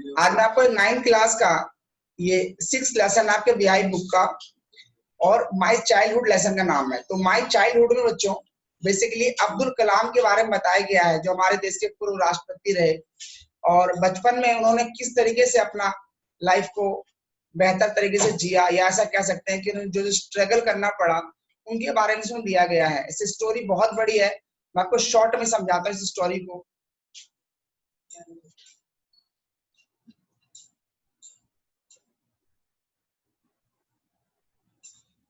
आज मैं आपको 9th क्लास का ये 6th लेसन आपके वीआई बुक का और माय चाइल्डहुड लेसन का नाम है। तो माय चाइल्डहुड में बच्चों बेसिकली अब्दुल कलाम के बारे में बताया गया है, जो हमारे देश के पूर्व राष्ट्रपति रहे और बचपन में उन्होंने किस तरीके से अपना लाइफ को बेहतर तरीके से जिया, या ऐसा कह सकते हैं कि जो स्ट्रगल करना पड़ा उनके बारे में इसमें दिया गया है। इस स्टोरी बहुत बड़ी है, मैं आपको शॉर्ट में समझाता हूँ इस स्टोरी को।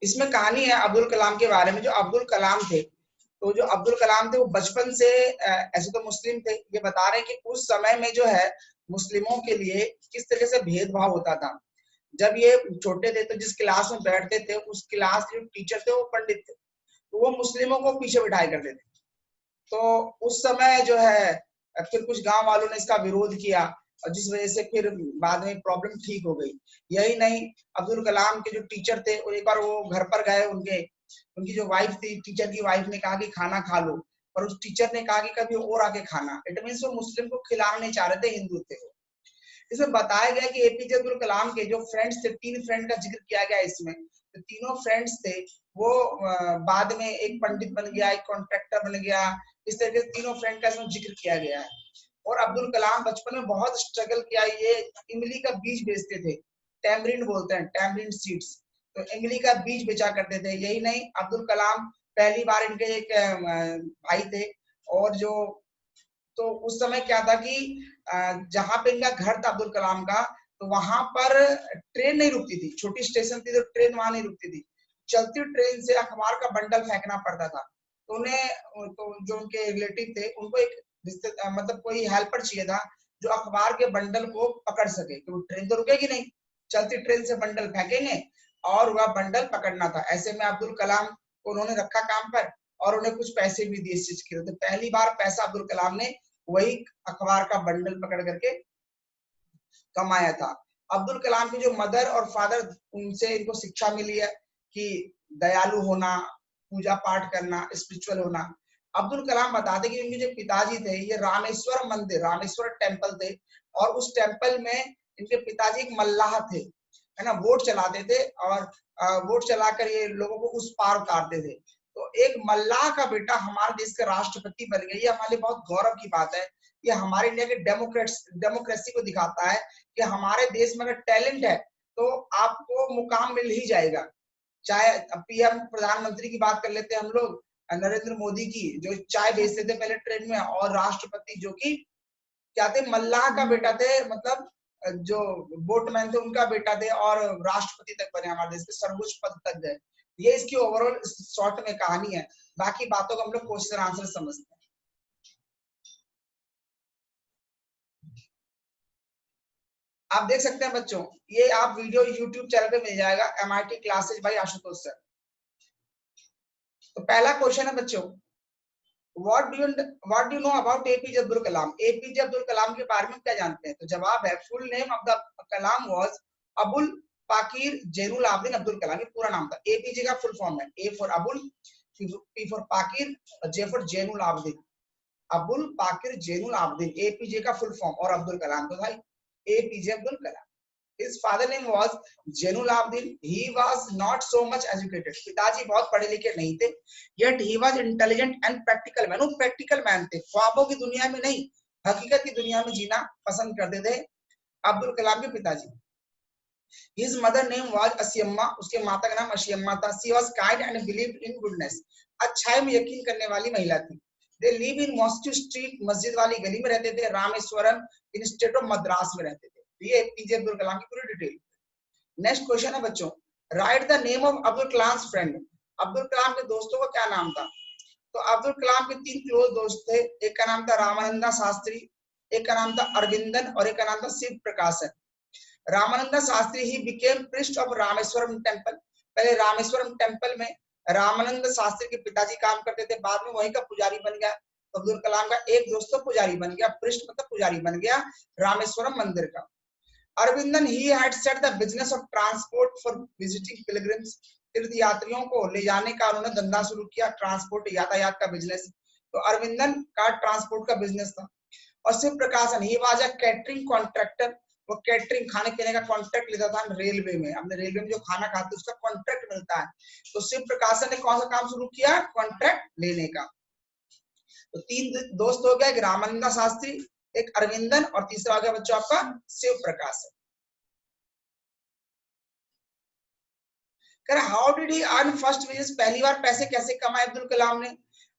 इसमें कहानी है अब्दुल कलाम के बारे में। जो अब्दुल कलाम थे, तो जो अब्दुल कलाम थे वो बचपन से ऐसे तो मुस्लिम थे। ये बता रहे हैं कि उस समय में जो है मुस्लिमों के लिए किस तरह से भेदभाव होता था। जब ये छोटे थे तो जिस क्लास में बैठते थे उस क्लास के टीचर थे वो पंडित थे, तो वो मुस्लिमों को पीछे बिठाया करते थे। तो उस समय जो है फिर कुछ गांव वालों ने इसका विरोध किया और जिस वजह से फिर बाद में प्रॉब्लम ठीक हो गई। यही नहीं, अब्दुल कलाम के जो टीचर थे और एक बार वो घर पर गए, उनकी जो वाइफ थी, टीचर की वाइफ ने कहा कि खाना खा लो, और उस टीचर ने कहा कि कभी और आके खाना। इट मीन्स वो मुस्लिम को खिलाना नहीं चाह रहे थे, हिंदू थे। इसमें बताया गया कि एपीजे अब्दुल कलाम के जो फ्रेंड्स थे, 3 फ्रेंड का जिक्र किया गया इसमें। तो तीनों फ्रेंड्स थे वो बाद में एक पंडित बन गया, एक कॉन्ट्रैक्टर बन गया। इस तरह से तीनों फ्रेंड का इसमें जिक्र किया गया है। और अब्दुल कलाम बचपन में बहुत स्ट्रगल किया। ये इमली का बीज बेचते थे, टैमरिंड बोलते हैं, टैमरिंड सीड्स। तो इमली का बीज बेचा करते थे। यही नहीं, अब्दुल कलाम पहली बार, इनके एक भाई थे, और जो तो उस समय क्या था कि जहां पे इनका घर था अब्दुल कलाम का, तो वहां पर ट्रेन नहीं रुकती थी। छोटी स्टेशन थी तो ट्रेन वहां नहीं रुकती थी। चलती ट्रेन से अखबार का बंडल फेंकना पड़ता था। तो उन्हें, तो जो उनके रिलेटिव थे उनको एक मतलब कोई हेल्पर चाहिए था जो अखबार के बंडल को पकड़ सके, तो ट्रेन तो रुकेगी नहीं, चलती ट्रेन से बंडल फेंकेंगे और वह बंडल पकड़ना था। ऐसे में अब्दुल कलाम को उन्होंने रखा काम पर और उन्हें कुछ पैसे भी दिए इस चीज के लिए। तो पहली बार पैसा अब्दुल कलाम ने वही अखबार का बंडल पकड़ करके कमाया था। अब्दुल कलाम की जो मदर और फादर, उनसे इनको शिक्षा मिली है कि दयालु होना, पूजा पाठ करना, स्पिरिचुअल होना। अब्दुल कलाम बताते कि उनके जो पिताजी थे ये रामेश्वर मंदिर, रामेश्वर टेम्पल थे, और उस टेम्पल में इनके पिताजी एक मल्लाह थे, है ना, वोट चलाते थे और वोट चलाकर ये लोगों को उस पार उतारते थे। तो एक मल्लाह का बेटा हमारे देश का राष्ट्रपति बन गया, ये हमारे लिए बहुत गौरव की बात है। ये हमारे इंडिया के डेमोक्रेसी को दिखाता है कि हमारे देश में अगर टैलेंट है तो आपको मुकाम मिल ही जाएगा। चाहे पीएम, प्रधानमंत्री की बात कर लेते हैं हम लोग, नरेंद्र मोदी की, जो चाय बेचते थे पहले ट्रेन में, और राष्ट्रपति जो कि क्या थे, मल्लाह का बेटा थे, मतलब जो बोटमैन थे उनका बेटा थे, और राष्ट्रपति तक बने, हमारे देश के सर्वोच्च पद तक गए। ये इसकी ओवरऑल शॉर्ट में कहानी है। बाकी बातों को हम लोग क्वेश्चन आंसर समझते हैं। आप देख सकते हैं बच्चों, ये आप वीडियो यूट्यूब चैनल पे मिल जाएगा, MIT classes by Ashutosh sir. तो पहला क्वेश्चन है बच्चों, what do you know about APJ Abdul Kalam? APJ Abdul Kalam के बारे में क्या जानते हैं? तो जवाब है, full name of the Kalam was Avul Pakir Jainulabdeen Abdul Kalam. ये पूरा नाम था। एपीजे का फुल फॉर्म है, A for Avul, P for Pakir, J for Jainulabdeen. Avul Pakir Jainulabdeen, APJ का फुल फॉर्म, और अब्दुल कलाम तो भाई APJ Abdul Kalam. His father name was Zainul Abidin. He was not so much educated. पिताजी बहुत पढ़े लिखे नहीं थे, yet he was intelligent and practical man. वो practical man थे, ख्वाबों की दुनिया में नहीं, हकीकत की दुनिया में जीना पसंद करते थे अब्दुल कलाम के पिताजी। His mother name was Asiamma. उसके माता का नाम अशियम्मा था। She was kind and believed in goodness. अच्छाई में यकीन करने वाली महिला थी। They live in Mosque Street, मस्जिद वाली गली में रहते थे। रामेश्वरम इन स्टेट ऑफ मद्रास में रहते थे। ये एपीजे अब्दुल कलाम की पूरी डिटेल। नेक्स्ट क्वेश्चन है बच्चों, write the name of Abdul Kalam friend. Abdul Kalam के दोस्तों का क्या नाम था? तो अब्दुल कलाम के 3 क्लोज दोस्त थे। एक का नाम था रामानंदा शास्त्री, एक का नाम था अरविंदन, और एक का नाम था शिव प्रकाशन। Ramananda Shastri he became priest of Rameswaram temple. पहले रामेश्वरम टेम्पल में रामानंद शास्त्री के पिताजी काम करते थे, बाद में वहीं का पुजारी बन गया। तो अब्दुल कलाम का एक दोस्त तो पुजारी बन गया, प्रिस्ट मतलब पुजारी बन गया रामेश्वरम मंदिर का। Aravindan he had set the business of transport for visiting pilgrims. तीर्थ यात्रियों को ले जाने का उन्होंने धंधा शुरू किया, ट्रांसपोर्ट, यातायात का बिजनेस। तो अरविंदन का ट्रांसपोर्ट का बिजनेस था। और शिव प्रकाशन, he was a catering contractor. वो कैटरिंग खाने पीने का कॉन्ट्रैक्ट लेता था रेलवे में, अपने रेलवे में जो खाना खाते उसका कॉन्ट्रैक्ट मिलता है। तो शिव प्रकाशन ने कौन सा काम शुरू किया? कॉन्ट्रैक्ट लेने का। तो 3 दोस्त हो गए, एक रामानंदा शास्त्री, एक अरविंदन और तीसरा हो गया बच्चों आपका Shiv Prakashan. How did he earn first wages, पहली बार पैसे कैसे कमाए अब्दुल कलाम ने?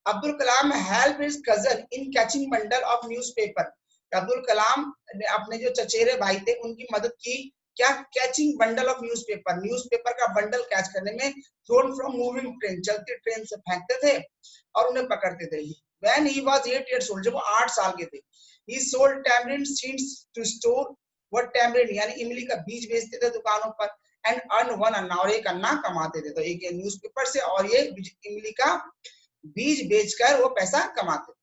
Abdul Kalam help his cousin in catching bundle of newspaper. Abdul Kalam ने अपने जो चचेरे भाई थे उनकी मदद की, क्या? Catching bundle of newspaper, newspaper का बंडल कैच करने में। थ्रोन फ्रॉम मूविंग ट्रेन, चलती ट्रेन से फेंकते थे और उन्हें पकड़ते थे। When he was 8 years old, जब वो 8 साल के थे, he sold tamarind seeds to store. वो टैमरिंड यानी इमली का बीज बेचते थे दुकानों पर। एंड अर्न 1 अन्ना, और 1 अन्ना कमाते थे। तो एक न्यूज़पेपर से और ये इमली का बीज बेचकर वो पैसा कमाते थे।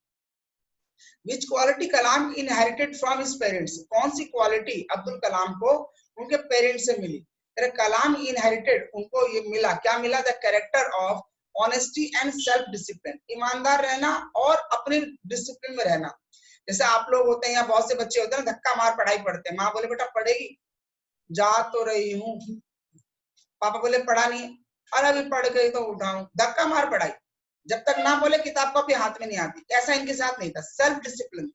Which quality Kalam inherited from his parents, कौन सी क्वालिटी अब्दुल कलाम को उनके पेरेंट्स से मिली? कलाम inherited, उनको ये मिला, क्या मिला? The character of honesty and self discipline, ईमानदार रहना और अपने डिसिप्लिन में रहना। जैसे आप लोग होते हैं या बहुत से बच्चे होते हैं धक्का मार पढ़ाई पढ़ते हैं, माँ बोले बेटा पढ़ेगी, जा तो रही हूँ, पापा बोले पढ़ा नहीं, अरे अभी पढ़ गई तो उठाऊं, धक्का मार पढ़ाई, जब तक ना बोले किताब कॉपी हाथ में नहीं आती। ऐसा इनके साथ नहीं था, सेल्फ डिसिप्लिन,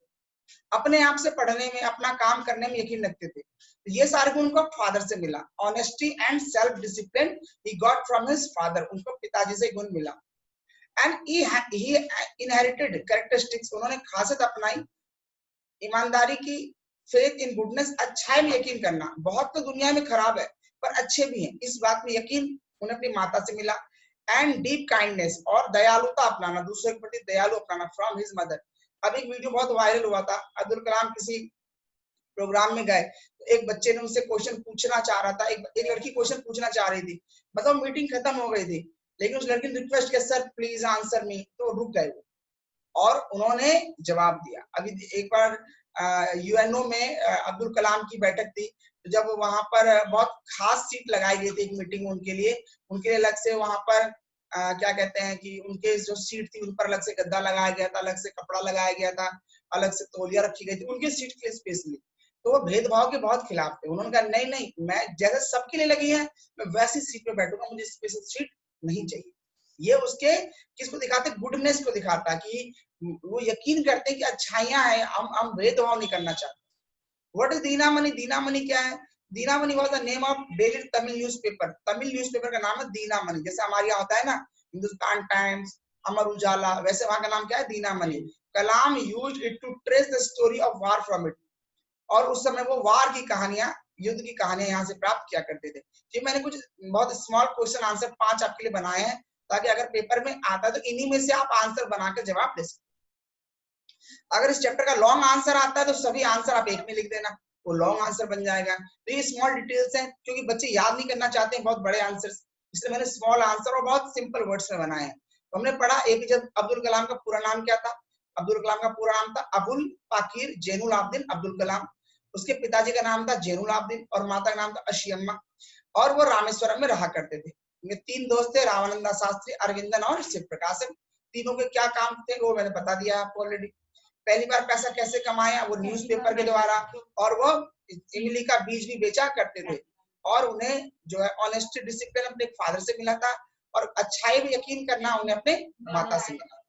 अपने आप से पढ़ने में, अपना काम करने में यकीन रखते थे। ये सारे गुण उनको फादर से मिला। Honesty and self discipline he got from his father, उनको पिताजी से गुण मिला। एंड ही इनहेरिटेड कैरेक्टरिस्टिक्स, उन्होंने खासियत अपनाई ईमानदारी की, फेथ इन गुडनेस, अच्छाई में यकीन करना। बहुत तो दुनिया में खराब है पर अच्छे भी हैं, इस बात में यकीन उन्हें अपनी माता से मिला। एंड डीप काइंडनेस, और दयालुता अपनाना, दूसरे के प्रति दयालु अपनाना, फ्रॉम हिज मदर। अब एक वीडियो बहुत वायरल हुआ था, अब्दुल कलाम किसी प्रोग्राम में गए तो एक बच्चे ने उनसे क्वेश्चन पूछना चाह रहा था, एक लड़की क्वेश्चन पूछना चाह रही थी, मतलब मीटिंग खत्म हो गई थी, लेकिन उस लड़की ने रिक्वेस्ट किया सर प्लीज आंसर मी, तो रुक गए और उन्होंने जवाब दिया। अभी एक बार यूएनओ में अब्दुल कलाम की बैठक थी, तो जब वहां पर बहुत खास सीट लगाई गई थी एक मीटिंग उनके लिए अलग से वहां पर क्या कहते हैं कि उनके जो सीट थी उन पर अलग से गद्दा लगाया गया था, अलग से कपड़ा लगाया गया था, अलग से तौलिया रखी गई थी उनके सीट के लिए स्पेशली। तो वो भेदभाव के बहुत खिलाफ थे, उन्होंने कहा नहीं नहीं, मैं जैसे सबके लिए लगी है मैं वैसी सीट पे बैठूंगा, मुझे स्पेशल सीट नहीं चाहिए। ये उसके किसको दिखाते? गुडनेस को दिखाता कि वो यकीन करते हैं कि अच्छाइयां हैं, हम भेदभाव नहीं करना चाहते। What is दीनामणि? दीनामणि क्या है? Dinamani was the name of daily Tamil newspaper, Tamil newspaper का नाम है दीनामणि। जैसे हमारे यहाँ होता है ना हिंदुस्तान टाइम्स, अमर उजाला, वैसे वहां का नाम क्या है? Dinamani. Kalam used it to trace the story of war from it, और उस समय वो वार की कहानियां, युद्ध की कहानियां यहाँ से प्राप्त किया करते थे। जी मैंने कुछ बहुत स्मॉल क्वेश्चन आंसर 5 आपके लिए बनाए हैं, ताकि अगर पेपर में आता है तो इन्हीं में से आप आंसर बनाकर जवाब दे सकते। अगर इस चैप्टर का लॉन्ग आंसर आता है तो सभी आंसर आप एक में लिख देना, वो लॉन्ग आंसर बन जाएगा। तो ये स्मॉल डिटेल्स हैं, क्योंकि बच्चे याद नहीं करना चाहते हैं बहुत बड़े आंसर, इसलिए मैंने स्मॉल आंसर और बहुत सिंपल वर्ड्स में बनाए हैं। तो हमने पढ़ा एपीजे अब्दुल कलाम का पूरा नाम क्या था? अब्दुल कलाम का पूरा नाम था अबुल पाकिर जैनुल आबदीन अब्दुल कलाम। उसके पिताजी का नाम था जैनुल आबदीन और माता का नाम था अशियम्मा, और वो रामेश्वरम में रहा करते थे। ये 3 दोस्त थे, रामानंदा शास्त्री, अरविंदन और शिव प्रकाशन। तीनों के क्या काम थे वो मैंने बता दिया आपको ऑलरेडी। पहली बार पैसा कैसे कमाया? वो न्यूज़पेपर के द्वारा, और वो इमली का बीज भी बेचा करते थे, और उन्हें जो है ऑनेस्टी डिसिप्लिन अपने फादर से मिला था, और अच्छाई में यकीन करना उन्हें अपने माता से मिला।